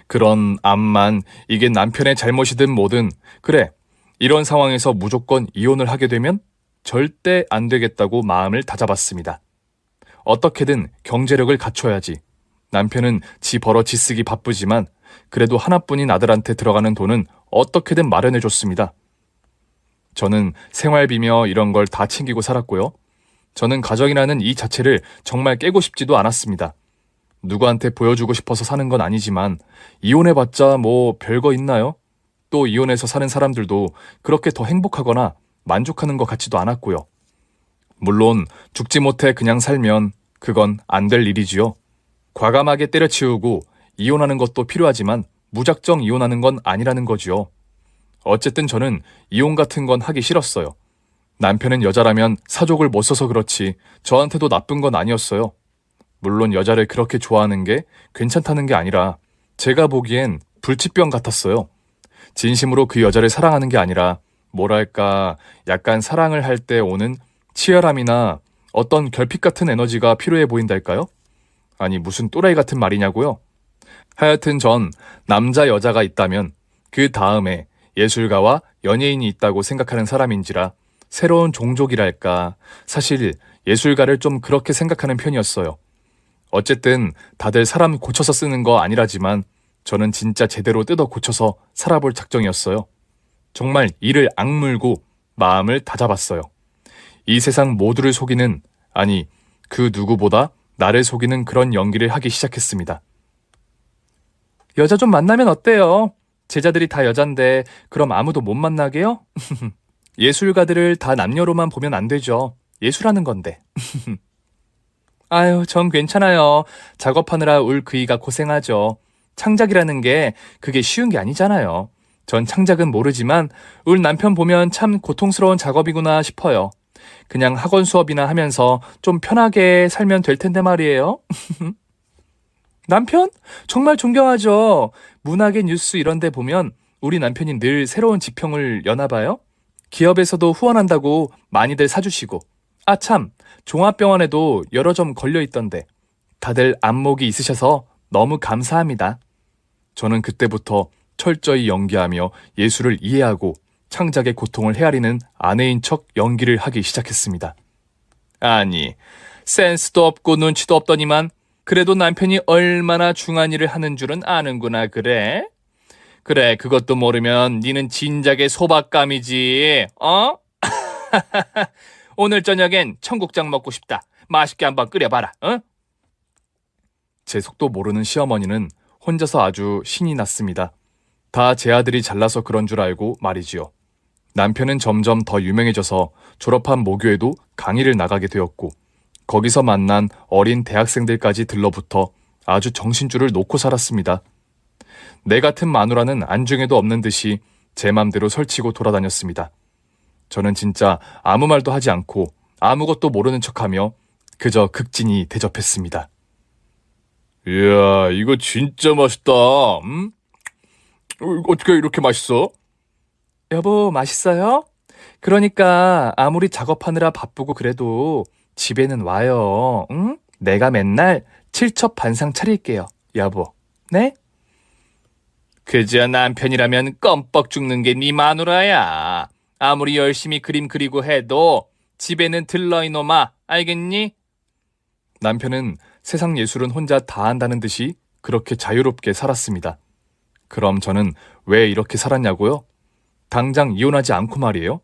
그런 암만 이게 남편의 잘못이든 뭐든 그래, 이런 상황에서 무조건 이혼을 하게 되면 절대 안 되겠다고 마음을 다잡았습니다. 어떻게든 경제력을 갖춰야지. 남편은 지 벌어 지 쓰기 바쁘지만 그래도 하나뿐인 아들한테 들어가는 돈은 어떻게든 마련해줬습니다. 저는 생활비며 이런 걸 다 챙기고 살았고요. 저는 가정이라는 이 자체를 정말 깨고 싶지도 않았습니다. 누구한테 보여주고 싶어서 사는 건 아니지만 이혼해봤자 뭐 별거 있나요? 또 이혼해서 사는 사람들도 그렇게 더 행복하거나 만족하는 것 같지도 않았고요. 물론 죽지 못해 그냥 살면 그건 안 될 일이지요. 과감하게 때려치우고 이혼하는 것도 필요하지만 무작정 이혼하는 건 아니라는 거지요. 어쨌든 저는 이혼 같은 건 하기 싫었어요. 남편은 여자라면 사족을 못 써서 그렇지 저한테도 나쁜 건 아니었어요. 물론 여자를 그렇게 좋아하는 게 괜찮다는 게 아니라 제가 보기엔 불치병 같았어요. 진심으로 그 여자를 사랑하는 게 아니라 뭐랄까 약간 사랑을 할 때 오는 치열함이나 어떤 결핍 같은 에너지가 필요해 보인달까요? 아니 무슨 또라이 같은 말이냐고요? 하여튼 전 남자 여자가 있다면 그 다음에 예술가와 연예인이 있다고 생각하는 사람인지라 새로운 종족이랄까 사실 예술가를 좀 그렇게 생각하는 편이었어요. 어쨌든 다들 사람 고쳐서 쓰는 거 아니라지만 저는 진짜 제대로 뜯어 고쳐서 살아볼 작정이었어요. 정말 이를 악물고 마음을 다잡았어요. 이 세상 모두를 속이는, 아니 그 누구보다 나를 속이는 그런 연기를 하기 시작했습니다. 여자 좀 만나면 어때요? 제자들이 다 여잔데 그럼 아무도 못 만나게요? 예술가들을 다 남녀로만 보면 안 되죠. 예술하는 건데. 아유, 전 괜찮아요. 작업하느라 울 그이가 고생하죠. 창작이라는 게 그게 쉬운 게 아니잖아요. 전 창작은 모르지만 울 남편 보면 참 고통스러운 작업이구나 싶어요. 그냥 학원 수업이나 하면서 좀 편하게 살면 될 텐데 말이에요. 남편? 정말 존경하죠. 문학의 뉴스 이런 데 보면 우리 남편이 늘 새로운 지평을 여나 봐요. 기업에서도 후원한다고 많이들 사주시고. 아 참, 종합병원에도 여러 점 걸려있던데. 다들 안목이 있으셔서 너무 감사합니다. 저는 그때부터 철저히 연기하며 예술을 이해하고 창작의 고통을 헤아리는 아내인 척 연기를 하기 시작했습니다. 아니, 센스도 없고 눈치도 없더니만 그래도 남편이 얼마나 중한 일을 하는 줄은 아는구나 그래? 그래, 그것도 모르면 니는 진작에 소박감이지, 어? 오늘 저녁엔 청국장 먹고 싶다. 맛있게 한번 끓여봐라, 어? 제 속도 모르는 시어머니는 혼자서 아주 신이 났습니다. 다 제 아들이 잘나서 그런 줄 알고 말이지요. 남편은 점점 더 유명해져서 졸업한 모교에도 강의를 나가게 되었고 거기서 만난 어린 대학생들까지 들러붙어 아주 정신줄을 놓고 살았습니다. 내 같은 마누라는 안중에도 없는 듯이 제 맘대로 설치고 돌아다녔습니다. 저는 진짜 아무 말도 하지 않고 아무것도 모르는 척하며 그저 극진히 대접했습니다. 이야, 이거 진짜 맛있다. 어떻게 이렇게 맛있어? 여보, 맛있어요? 그러니까 아무리 작업하느라 바쁘고 그래도 집에는 와요. 응? 내가 맨날 칠첩반상 차릴게요, 여보. 네? 그저 남편이라면 껌뻑 죽는 게 네 마누라야. 아무리 열심히 그림 그리고 해도 집에는 들러 이놈아, 알겠니? 남편은 세상 예술은 혼자 다 한다는 듯이 그렇게 자유롭게 살았습니다. 그럼 저는 왜 이렇게 살았냐고요? 당장 이혼하지 않고 말이에요?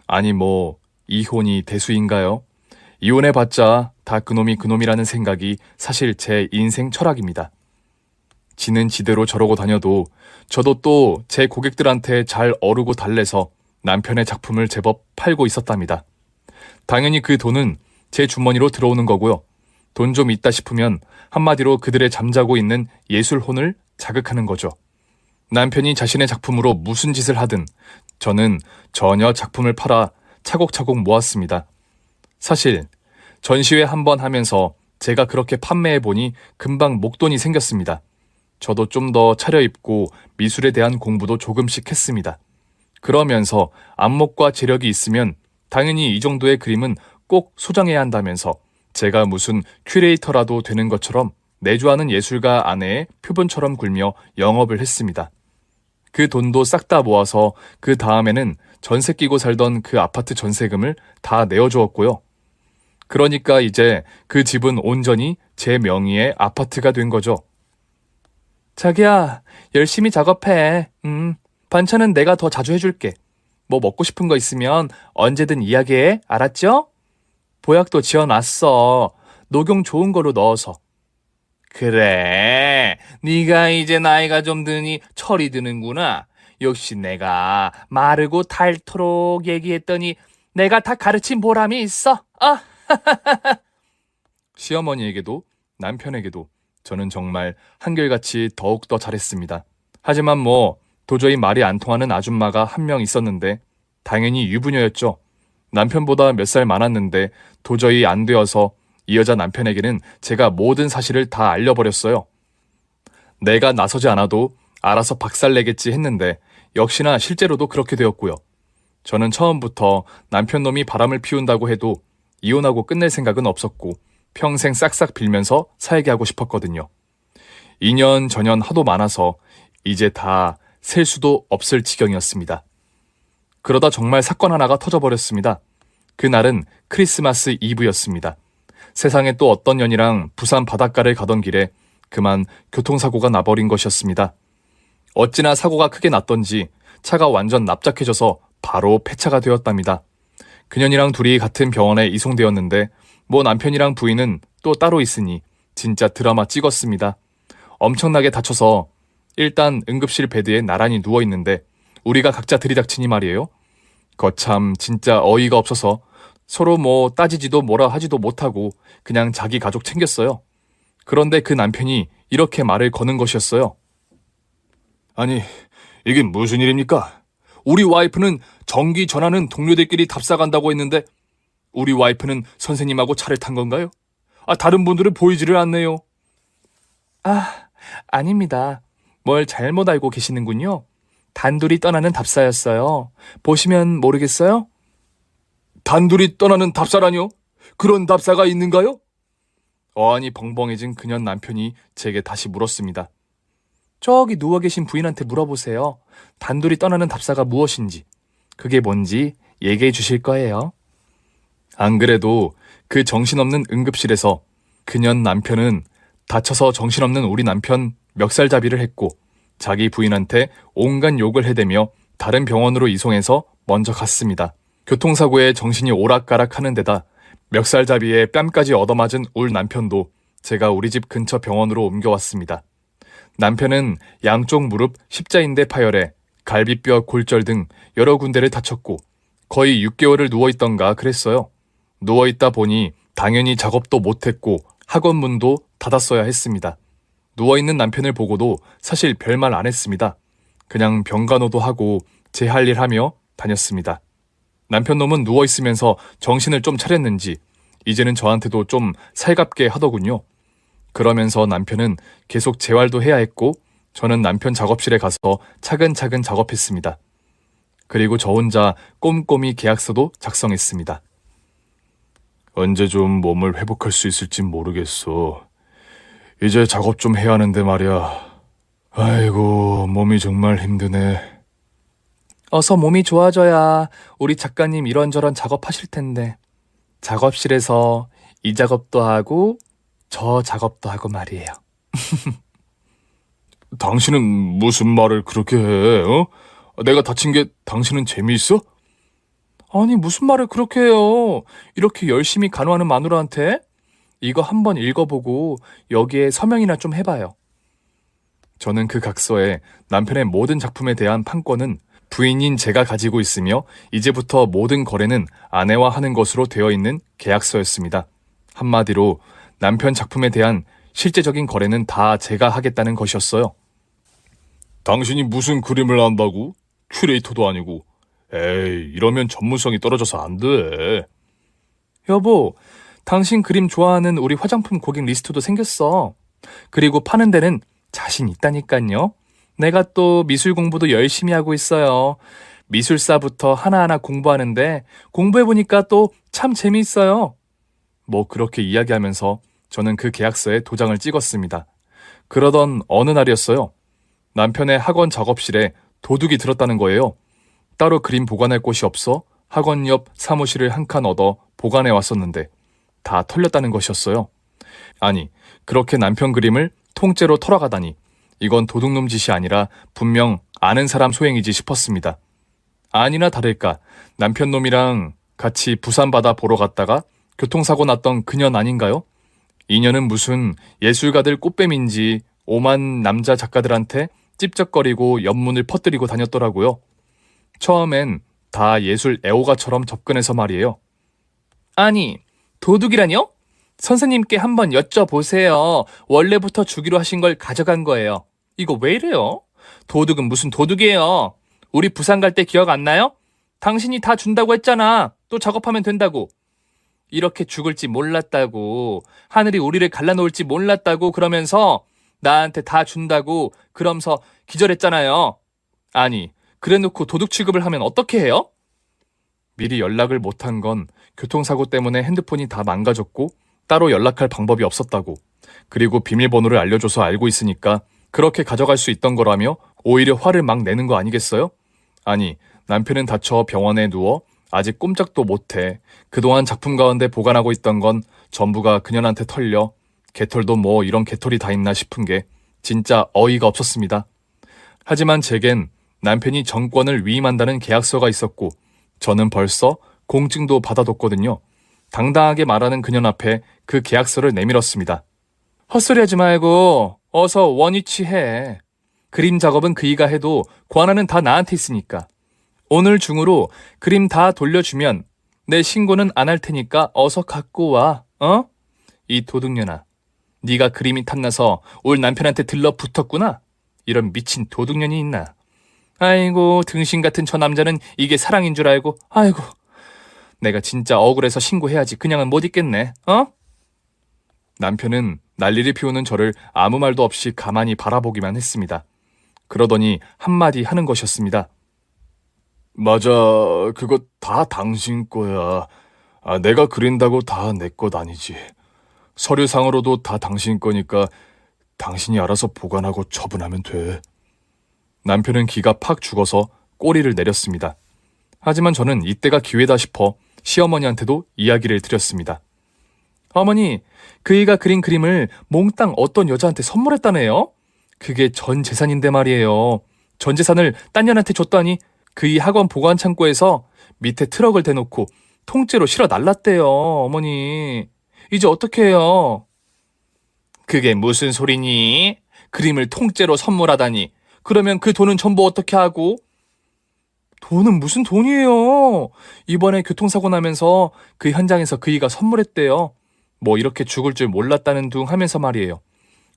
아니 뭐 이혼이 대수인가요? 이혼해봤자 다 그놈이라는 생각이 사실 제 인생 철학입니다. 지는 지대로 저러고 다녀도 저도 또 제 고객들한테 잘 어르고 달래서 남편의 작품을 제법 팔고 있었답니다. 당연히 그 돈은 제 주머니로 들어오는 거고요. 돈 좀 있다 싶으면 한마디로 그들의 잠자고 있는 예술혼을 자극하는 거죠. 남편이 자신의 작품으로 무슨 짓을 하든 저는 전혀 작품을 팔아 차곡차곡 모았습니다. 사실 전시회 한 번 하면서 제가 그렇게 판매해보니 금방 목돈이 생겼습니다. 저도 좀 더 차려입고 미술에 대한 공부도 조금씩 했습니다. 그러면서 안목과 재력이 있으면 당연히 이 정도의 그림은 꼭 소장해야 한다면서 제가 무슨 큐레이터라도 되는 것처럼 내주하는 예술가 아내의 표본처럼 굴며 영업을 했습니다. 그 돈도 싹 다 모아서 그 다음에는 전세 끼고 살던 그 아파트 전세금을 다 내어주었고요. 그러니까 이제 그 집은 온전히 제 명의의 아파트가 된 거죠. 자기야, 열심히 작업해. 반찬은 내가 더 자주 해줄게. 뭐 먹고 싶은 거 있으면 언제든 이야기해. 알았죠? 보약도 지어놨어. 녹용 좋은 거로 넣어서. 그래, 네가 이제 나이가 좀 드니 철이 드는구나. 역시 내가 마르고 닳도록 얘기했더니 내가 다 가르친 보람이 있어. 시어머니에게도 남편에게도 저는 정말 한결같이 더욱더 잘했습니다. 하지만 도저히 말이 안 통하는 아줌마가 한 명 있었는데 당연히 유부녀였죠. 남편보다 몇 살 많았는데 도저히 안 되어서 이 여자 남편에게는 제가 모든 사실을 다 알려버렸어요. 내가 나서지 않아도 알아서 박살내겠지 했는데 역시나 실제로도 그렇게 되었고요. 저는 처음부터 남편 놈이 바람을 피운다고 해도 이혼하고 끝낼 생각은 없었고 평생 싹싹 빌면서 살게 하고 싶었거든요. 2년 전년 하도 많아서 이제 다 셀 수도 없을 지경이었습니다. 그러다 정말 사건 하나가 터져버렸습니다. 그날은 크리스마스 이브였습니다. 세상에 또 어떤 년이랑 부산 바닷가를 가던 길에 그만 교통사고가 나버린 것이었습니다. 어찌나 사고가 크게 났던지 차가 완전 납작해져서 바로 폐차가 되었답니다. 그년이랑 둘이 같은 병원에 이송되었는데 남편이랑 부인은 또 따로 있으니 진짜 드라마 찍었습니다. 엄청나게 다쳐서 일단 응급실 베드에 나란히 누워있는데 우리가 각자 들이닥치니 말이에요. 거참 진짜 어이가 없어서 서로 따지지도 뭐라 하지도 못하고 그냥 자기 가족 챙겼어요. 그런데 그 남편이 이렇게 말을 거는 것이었어요. 아니, 이게 무슨 일입니까? 우리 와이프는 전기 전하는 동료들끼리 답사 간다고 했는데 우리 와이프는 선생님하고 차를 탄 건가요? 다른 분들은 보이지를 않네요. 아닙니다. 뭘 잘못 알고 계시는군요. 단둘이 떠나는 답사였어요. 보시면 모르겠어요? 단둘이 떠나는 답사라뇨? 그런 답사가 있는가요? 어안이 벙벙해진 그년 남편이 제게 다시 물었습니다. 저기 누워 계신 부인한테 물어보세요. 단둘이 떠나는 답사가 무엇인지, 그게 뭔지 얘기해 주실 거예요. 안 그래도 그 정신없는 응급실에서 그년 남편은 다쳐서 정신없는 우리 남편 멱살잡이를 했고 자기 부인한테 온갖 욕을 해대며 다른 병원으로 이송해서 먼저 갔습니다. 교통사고에 정신이 오락가락하는 데다 멱살잡이에 뺨까지 얻어맞은 울 남편도 제가 우리 집 근처 병원으로 옮겨왔습니다. 남편은 양쪽 무릎 십자인대 파열에 갈비뼈 골절 등 여러 군데를 다쳤고 거의 6개월을 누워있던가 그랬어요. 누워있다 보니 당연히 작업도 못했고 학원 문도 닫았어야 했습니다. 누워있는 남편을 보고도 사실 별말 안 했습니다. 그냥 병간호도 하고 제 할 일 하며 다녔습니다. 남편 놈은 누워있으면서 정신을 좀 차렸는지 이제는 저한테도 좀 살갑게 하더군요. 그러면서 남편은 계속 재활도 해야 했고 저는 남편 작업실에 가서 차근차근 작업했습니다. 그리고 저 혼자 꼼꼼히 계약서도 작성했습니다. 언제 좀 몸을 회복할 수 있을진 모르겠어. 이제 작업 좀 해야 하는데 말이야. 아이고, 몸이 정말 힘드네. 어서 몸이 좋아져야 우리 작가님 이런저런 작업하실 텐데. 작업실에서 이 작업도 하고 저 작업도 하고 말이에요. 당신은 무슨 말을 그렇게 해? 내가 다친 게 당신은 재미있어? 아니, 무슨 말을 그렇게 해요. 이렇게 열심히 간호하는 마누라한테? 이거 한번 읽어보고 여기에 서명이나 좀 해봐요. 저는 그 각서에 남편의 모든 작품에 대한 판권은 부인인 제가 가지고 있으며 이제부터 모든 거래는 아내와 하는 것으로 되어 있는 계약서였습니다. 한마디로 남편 작품에 대한 실제적인 거래는 다 제가 하겠다는 것이었어요. 당신이 무슨 그림을 한다고? 큐레이터도 아니고. 에이, 이러면 전문성이 떨어져서 안 돼. 여보, 당신 그림 좋아하는 우리 화장품 고객 리스트도 생겼어. 그리고 파는 데는 자신 있다니깐요. 내가 또 미술 공부도 열심히 하고 있어요. 미술사부터 하나하나 공부하는데 공부해보니까 또 참 재미있어요. 뭐 그렇게 이야기하면서 저는 그 계약서에 도장을 찍었습니다. 그러던 어느 날이었어요. 남편의 학원 작업실에 도둑이 들었다는 거예요. 따로 그림 보관할 곳이 없어 학원 옆 사무실을 한 칸 얻어 보관해 왔었는데 다 털렸다는 것이었어요. 아니, 그렇게 남편 그림을 통째로 털어가다니 이건 도둑놈 짓이 아니라 분명 아는 사람 소행이지 싶었습니다. 아니나 다를까 남편 놈이랑 같이 부산 바다 보러 갔다가 교통사고 났던 그년 아닌가요? 이년은 무슨 예술가들 꽃뱀인지 오만 남자 작가들한테 찝쩍거리고 연문을 퍼뜨리고 다녔더라고요. 처음엔 다 예술 애호가처럼 접근해서 말이에요. 아니, 도둑이라뇨? 선생님께 한번 여쭤보세요. 원래부터 주기로 하신 걸 가져간 거예요. 이거 왜 이래요? 도둑은 무슨 도둑이에요? 우리 부산 갈 때 기억 안 나요? 당신이 다 준다고 했잖아. 또 작업하면 된다고. 이렇게 죽을지 몰랐다고. 하늘이 우리를 갈라놓을지 몰랐다고 그러면서 나한테 다 준다고 그러면서 기절했잖아요. 아니, 그래놓고 도둑 취급을 하면 어떻게 해요? 미리 연락을 못한 건 교통사고 때문에 핸드폰이 다 망가졌고 따로 연락할 방법이 없었다고. 그리고 비밀번호를 알려줘서 알고 있으니까 그렇게 가져갈 수 있던 거라며 오히려 화를 막 내는 거 아니겠어요? 아니, 남편은 다쳐 병원에 누워 아직 꼼짝도 못해. 그동안 작품 가운데 보관하고 있던 건 전부가 그년한테 털려. 개털도 뭐 이런 개털이 다 있나 싶은 게 진짜 어이가 없었습니다. 하지만 제겐 남편이 정권을 위임한다는 계약서가 있었고 저는 벌써 공증도 받아뒀거든요. 당당하게 말하는 그년 앞에 그 계약서를 내밀었습니다. 헛소리하지 말고 어서 원위치해. 그림 작업은 그이가 해도 권한은 다 나한테 있으니까. 오늘 중으로 그림 다 돌려주면 내 신고는 안 할 테니까 어서 갖고 와. 어? 이 도둑년아. 네가 그림이 탐나서 올 남편한테 들러붙었구나. 이런 미친 도둑년이 있나. 아이고, 등신 같은 저 남자는 이게 사랑인 줄 알고. 아이고, 내가 진짜 억울해서 신고해야지. 그냥은 못 있겠네. 어? 남편은 난리를 피우는 저를 아무 말도 없이 가만히 바라보기만 했습니다. 그러더니 한마디 하는 것이었습니다. 맞아, 그거 다 당신 거야. 내가 그린다고 다 내 것 아니지. 서류상으로도 다 당신 거니까 당신이 알아서 보관하고 처분하면 돼. 남편은 기가 팍 죽어서 꼬리를 내렸습니다. 하지만 저는 이때가 기회다 싶어 시어머니한테도 이야기를 드렸습니다. 어머니, 그이가 그린 그림을 몽땅 어떤 여자한테 선물했다네요? 그게 전 재산인데 말이에요. 전 재산을 딴 년한테 줬다니 그이 학원 보관 창고에서 밑에 트럭을 대놓고 통째로 실어 날랐대요, 어머니. 이제 어떻게 해요? 그게 무슨 소리니? 그림을 통째로 선물하다니. 그러면 그 돈은 전부 어떻게 하고? 돈은 무슨 돈이에요? 이번에 교통사고 나면서 그 현장에서 그이가 선물했대요. 뭐 이렇게 죽을 줄 몰랐다는 둥 하면서 말이에요.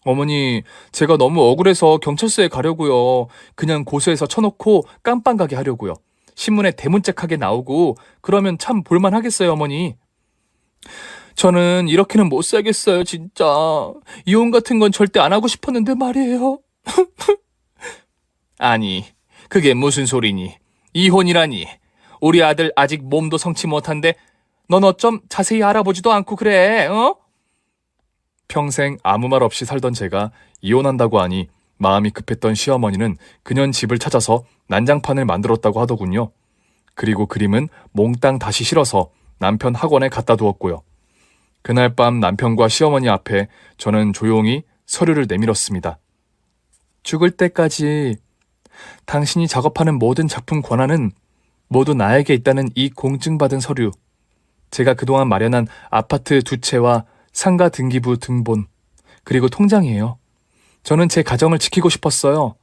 어머니, 제가 너무 억울해서 경찰서에 가려고요. 그냥 고소해서 쳐놓고 깜빵 가게 하려고요. 신문에 대문짝하게 나오고 그러면 참 볼만하겠어요, 어머니. 저는 이렇게는 못 살겠어요, 진짜. 이혼 같은 건 절대 안 하고 싶었는데 말이에요. 아니, 그게 무슨 소리니? 이혼이라니. 우리 아들 아직 몸도 성치 못한데 넌 어쩜 자세히 알아보지도 않고 그래, 어? 평생 아무 말 없이 살던 제가 이혼한다고 하니 마음이 급했던 시어머니는 그년 집을 찾아서 난장판을 만들었다고 하더군요. 그리고 그림은 몽땅 다시 실어서 남편 학원에 갖다 두었고요. 그날 밤 남편과 시어머니 앞에 저는 조용히 서류를 내밀었습니다. 죽을 때까지 당신이 작업하는 모든 작품 권한은 모두 나에게 있다는 이 공증받은 서류. 제가 그동안 마련한 아파트 2채와 상가 등기부 등본, 그리고 통장이에요. 저는 제 가정을 지키고 싶었어요.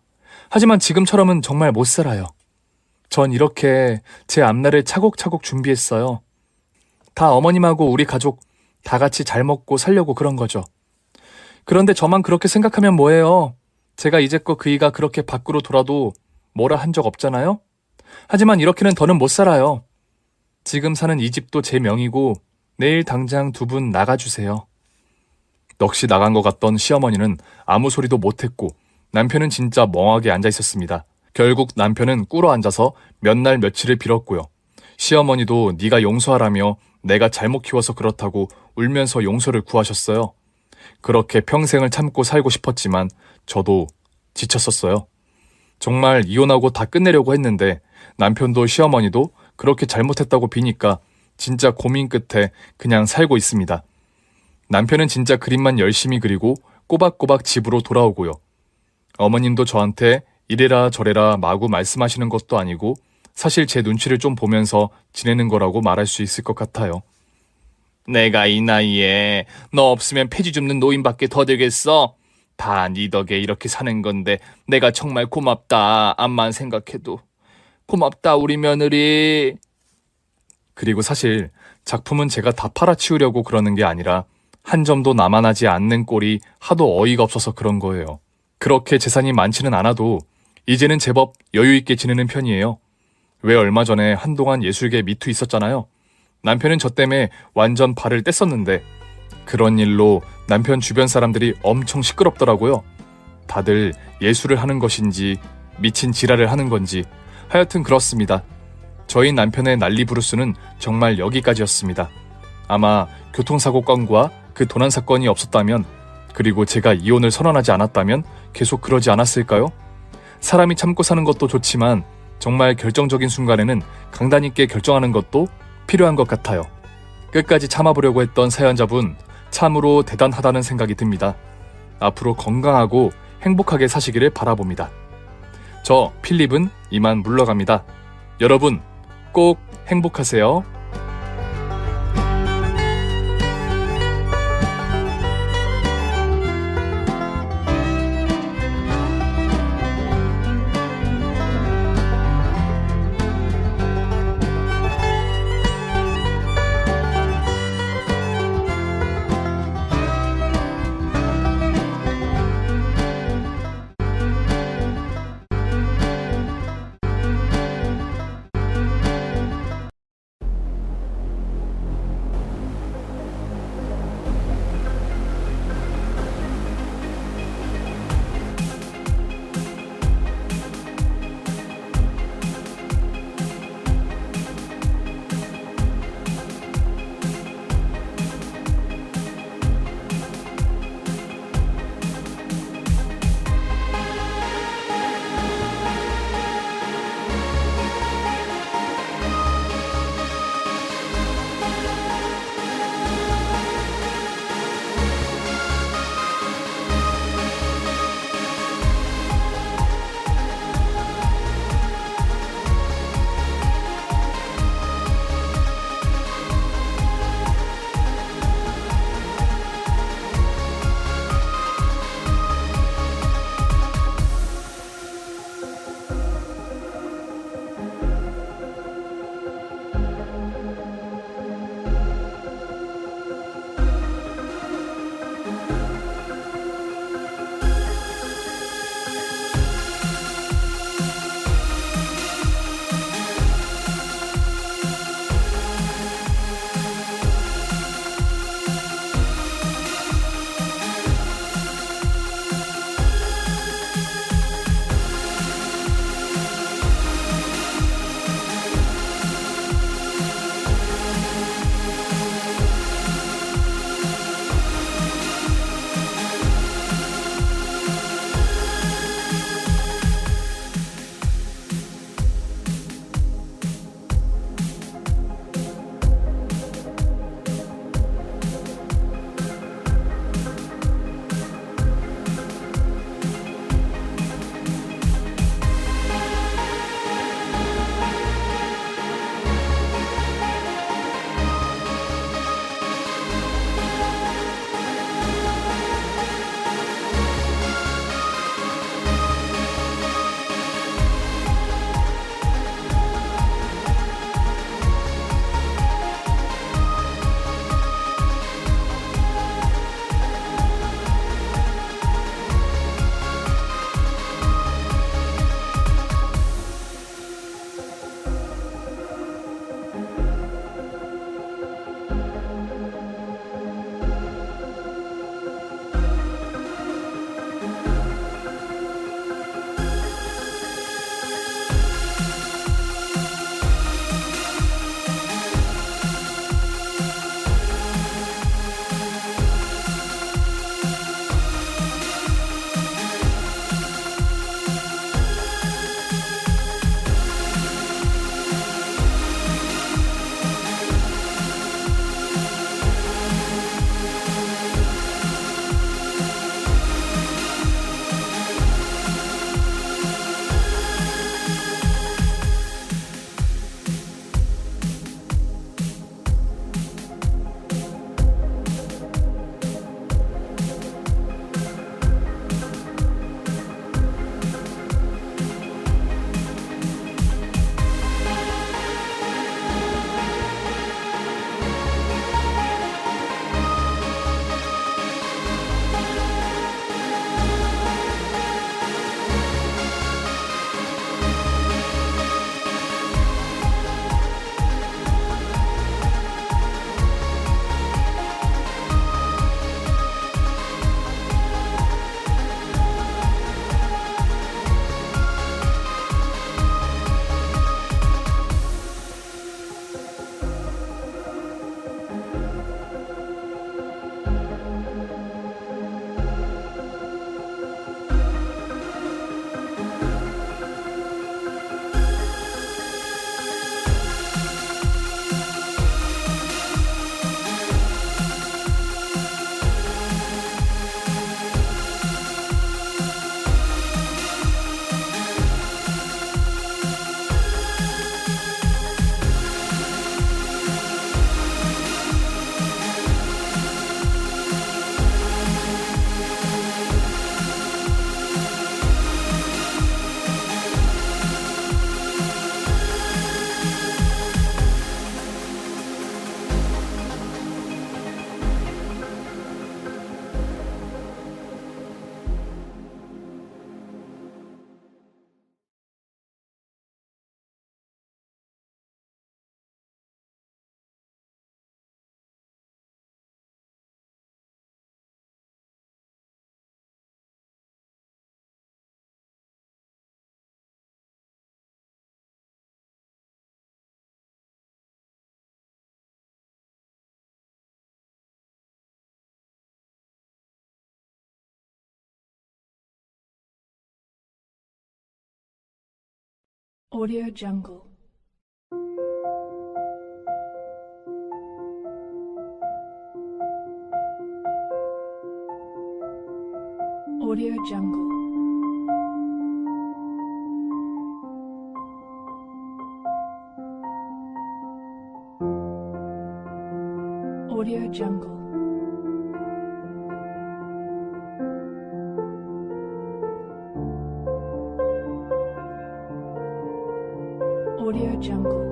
하지만 지금처럼은 정말 못 살아요. 전 이렇게 제 앞날을 차곡차곡 준비했어요. 다 어머님하고 우리 가족 다 같이 잘 먹고 살려고 그런 거죠. 그런데 저만 그렇게 생각하면 뭐해요? 제가 이제껏 그이가 그렇게 밖으로 돌아도 뭐라 한 적 없잖아요? 하지만 이렇게는 더는 못 살아요. 지금 사는 이 집도 제 명이고 내일 당장 두 분 나가주세요. 넋이 나간 것 같던 시어머니는 아무 소리도 못했고 남편은 진짜 멍하게 앉아 있었습니다. 결국 남편은 꿇어 앉아서 몇 날 며칠을 빌었고요. 시어머니도 네가 용서하라며 내가 잘못 키워서 그렇다고 울면서 용서를 구하셨어요. 그렇게 평생을 참고 살고 싶었지만 저도 지쳤었어요. 정말 이혼하고 다 끝내려고 했는데 남편도 시어머니도 그렇게 잘못했다고 비니까 진짜 고민 끝에 그냥 살고 있습니다. 남편은 진짜 그림만 열심히 그리고 꼬박꼬박 집으로 돌아오고요. 어머님도 저한테 이래라 저래라 마구 말씀하시는 것도 아니고 사실 제 눈치를 좀 보면서 지내는 거라고 말할 수 있을 것 같아요. 내가 이 나이에 너 없으면 폐지 줍는 노인밖에 더 되겠어? 다 네 덕에 이렇게 사는 건데 내가 정말 고맙다. 암만 생각해도. 고맙다 우리 며느리. 그리고 사실 작품은 제가 다 팔아치우려고 그러는 게 아니라 한 점도 남아나지 않는 꼴이 하도 어이가 없어서 그런 거예요. 그렇게 재산이 많지는 않아도 이제는 제법 여유 있게 지내는 편이에요. 왜 얼마 전에 한동안 예술계 미투 있었잖아요. 남편은 저 때문에 완전 발을 뗐었는데 그런 일로 남편 주변 사람들이 엄청 시끄럽더라고요. 다들 예술을 하는 것인지 미친 지랄을 하는 건지 하여튼 그렇습니다. 저희 남편의 난리 부르스는 정말 여기까지였습니다. 아마 교통사고 건과 그 도난 사건이 없었다면 그리고 제가 이혼을 선언하지 않았다면 계속 그러지 않았을까요? 사람이 참고 사는 것도 좋지만 정말 결정적인 순간에는 강단 있게 결정하는 것도 필요한 것 같아요. 끝까지 참아보려고 했던 사연자분 참으로 대단하다는 생각이 듭니다. 앞으로 건강하고 행복하게 사시기를 바라봅니다. 저 필립은 이만 물러갑니다. 여러분 꼭 행복하세요. Audio Jungle. Audio Jungle. Audio Jungle. Audio Jungle.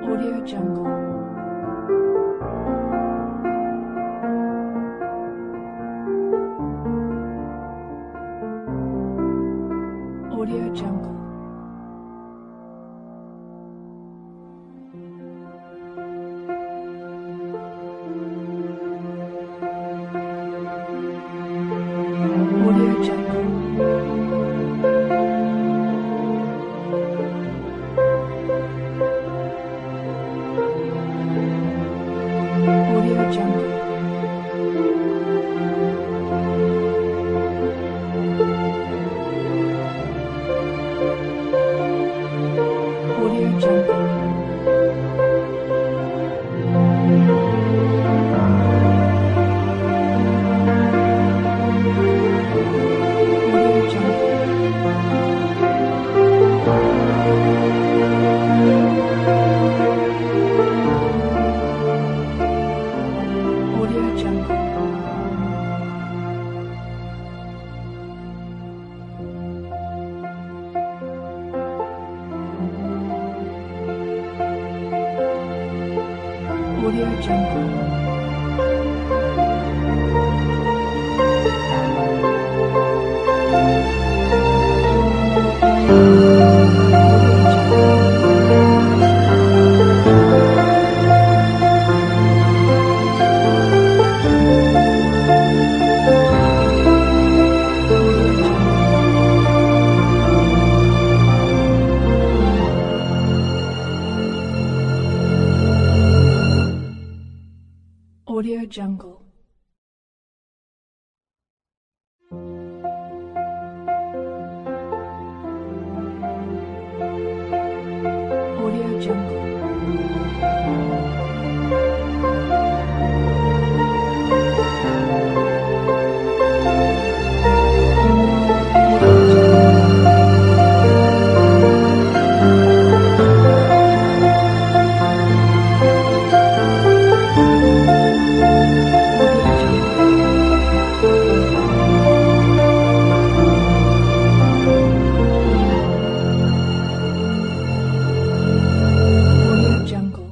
Audio Jungle. Audio Jungle. Audio Jungle. Audio Jungle. Audio Jungle. Audio Jungle. Audio Jungle. Audio Jungle. Audio Jungle. Audio Jungle. Audio Jungle.